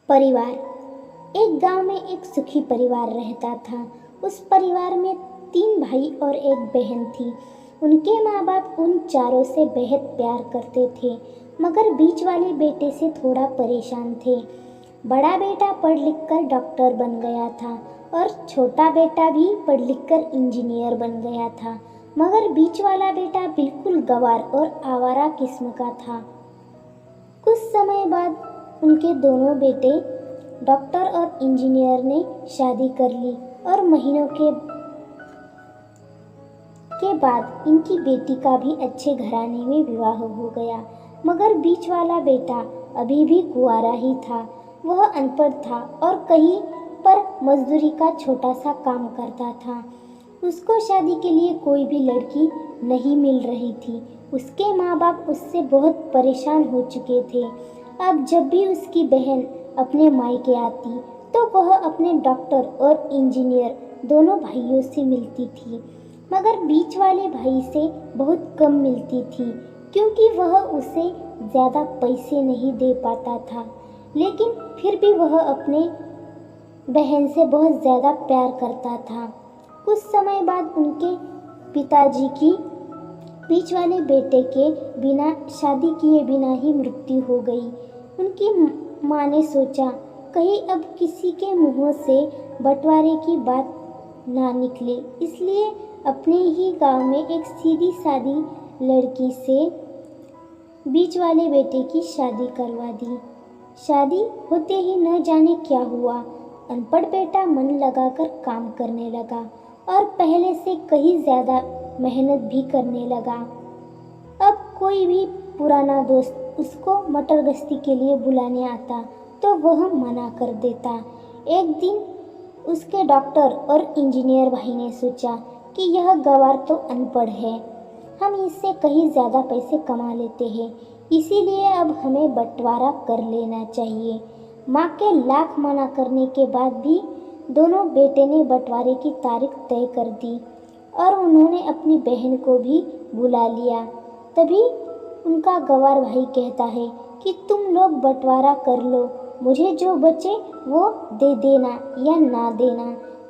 परिवार। एक गांव में एक सुखी परिवार रहता था। उस परिवार में 3 भाई और एक बहन थी। उनके माँ बाप उन चारों से बेहद प्यार करते थे, मगर बीच वाले बेटे से थोड़ा परेशान थे। बड़ा बेटा पढ़ लिख कर डॉक्टर बन गया था और छोटा बेटा भी पढ़ लिख कर इंजीनियर बन गया था, मगर बीच वाला बेटा बिल्कुल गंवार और आवारा किस्म का था। कुछ समय बाद उनके दोनों बेटे डॉक्टर और इंजीनियर ने शादी कर ली और महीनों के बाद इनकी बेटी का भी अच्छे घराने में विवाह हो गया, मगर बीच वाला बेटा अभी भी कुंवारा ही था। वह अनपढ़ था और कहीं पर मजदूरी का छोटा सा काम करता था। उसको शादी के लिए कोई भी लड़की नहीं मिल रही थी। उसके माँ बाप उससे बहुत परेशान हो चुके थे। अब जब भी उसकी बहन अपने मायके आती तो वह अपने डॉक्टर और इंजीनियर दोनों भाइयों से मिलती थी, मगर बीच वाले भाई से बहुत कम मिलती थी, क्योंकि वह उसे ज़्यादा पैसे नहीं दे पाता था। लेकिन फिर भी वह अपने बहन से बहुत ज़्यादा प्यार करता था। कुछ समय बाद उनके पिताजी की बीच वाले बेटे के बिना शादी किए बिना ही मृत्यु हो गई। उनकी माँ ने सोचा कहीं अब किसी के मुंहों से बंटवारे की बात ना निकले, इसलिए अपने ही गांव में एक सीधी सादी लड़की से बीच वाले बेटे की शादी करवा दी। शादी होते ही न जाने क्या हुआ, अनपढ़ बेटा मन लगाकर काम करने लगा और पहले से कहीं ज़्यादा मेहनत भी करने लगा। अब कोई भी पुराना दोस्त उसको मटर गश्ती के लिए बुलाने आता तो वह मना कर देता। एक दिन उसके डॉक्टर और इंजीनियर भाई ने सोचा कि यह गंवार तो अनपढ़ है, हम इससे कहीं ज़्यादा पैसे कमा लेते हैं, इसीलिए अब हमें बंटवारा कर लेना चाहिए। माँ के लाख मना करने के बाद भी दोनों बेटे ने बंटवारे की तारीख तय कर दी और उन्होंने अपनी बहन को भी बुला लिया। तभी उनका गंवार भाई कहता है कि तुम लोग बंटवारा कर लो, मुझे जो बचे वो दे देना या ना देना,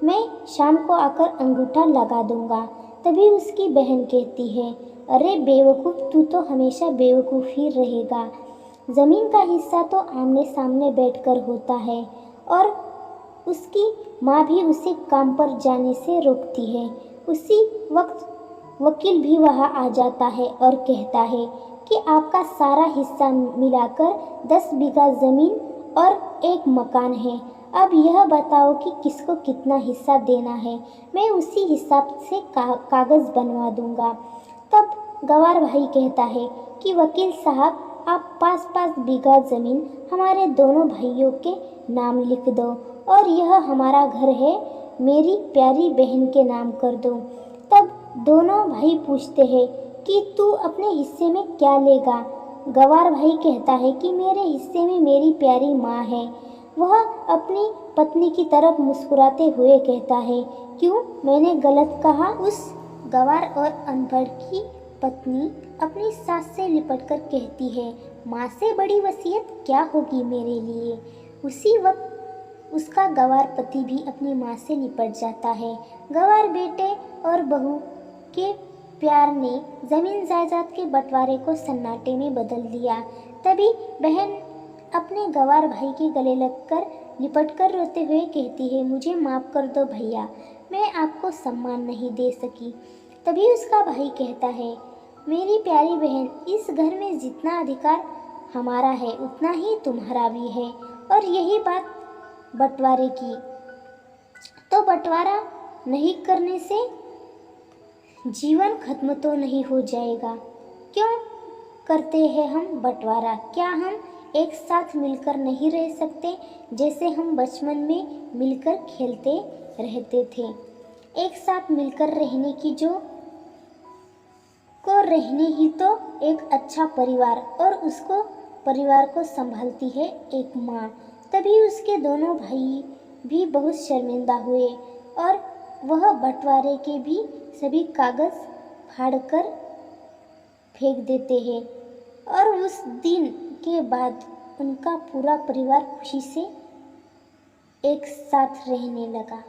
मैं शाम को आकर अंगूठा लगा दूंगा। तभी उसकी बहन कहती है, अरे बेवकूफ़, तू तो हमेशा बेवकूफ़ ही रहेगा। ज़मीन का हिस्सा तो आमने सामने बैठकर होता है। और उसकी माँ भी उसे काम पर जाने से रोकती है। उसी वक्त वकील भी वहाँ आ जाता है और कहता है कि आपका सारा हिस्सा मिलाकर 10 बीघा ज़मीन और एक मकान है। अब यह बताओ कि किसको कितना हिस्सा देना है, मैं उसी हिसाब से कागज़ बनवा दूंगा। तब गंवार भाई कहता है कि वकील साहब, आप 5-5 बीघा ज़मीन हमारे दोनों भाइयों के नाम लिख दो और यह हमारा घर है, मेरी प्यारी बहन के नाम कर दो। तब दोनों भाई पूछते हैं कि तू अपने हिस्से में क्या लेगा। गंवार भाई कहता है कि मेरे हिस्से में मेरी प्यारी माँ है। वह अपनी पत्नी की तरफ मुस्कुराते हुए कहता है, क्यों, मैंने गलत कहा? उस गंवार और अनपढ़ की पत्नी अपनी सास से लिपटकर कहती है, माँ से बड़ी वसीयत क्या होगी मेरे लिए। उसी वक्त उसका गंवार पति भी अपनी माँ से लिपट जाता है। गंवार बेटे और बहू के प्यार ने जमीन जायदाद के बंटवारे को सन्नाटे में बदल दिया। तभी बहन अपने गंवार भाई के गले लगकर लिपटकर रोते हुए कहती है, मुझे माफ़ कर दो भैया, मैं आपको सम्मान नहीं दे सकी। तभी उसका भाई कहता है, मेरी प्यारी बहन, इस घर में जितना अधिकार हमारा है उतना ही तुम्हारा भी है, और यही बात बंटवारे की, तो बंटवारा नहीं करने से जीवन खत्म तो नहीं हो जाएगा। क्यों करते हैं हम बंटवारा? क्या हम एक साथ मिलकर नहीं रह सकते, जैसे हम बचपन में मिलकर खेलते रहते थे? एक साथ मिलकर रहने की रहने ही तो एक अच्छा परिवार, और उसको परिवार को संभालती है एक माँ। तभी उसके दोनों भाई भी बहुत शर्मिंदा हुए और वह बंटवारे के भी सभी कागज़ फाड़कर फेंक देते हैं, और उस दिन के बाद उनका पूरा परिवार खुशी से एक साथ रहने लगा।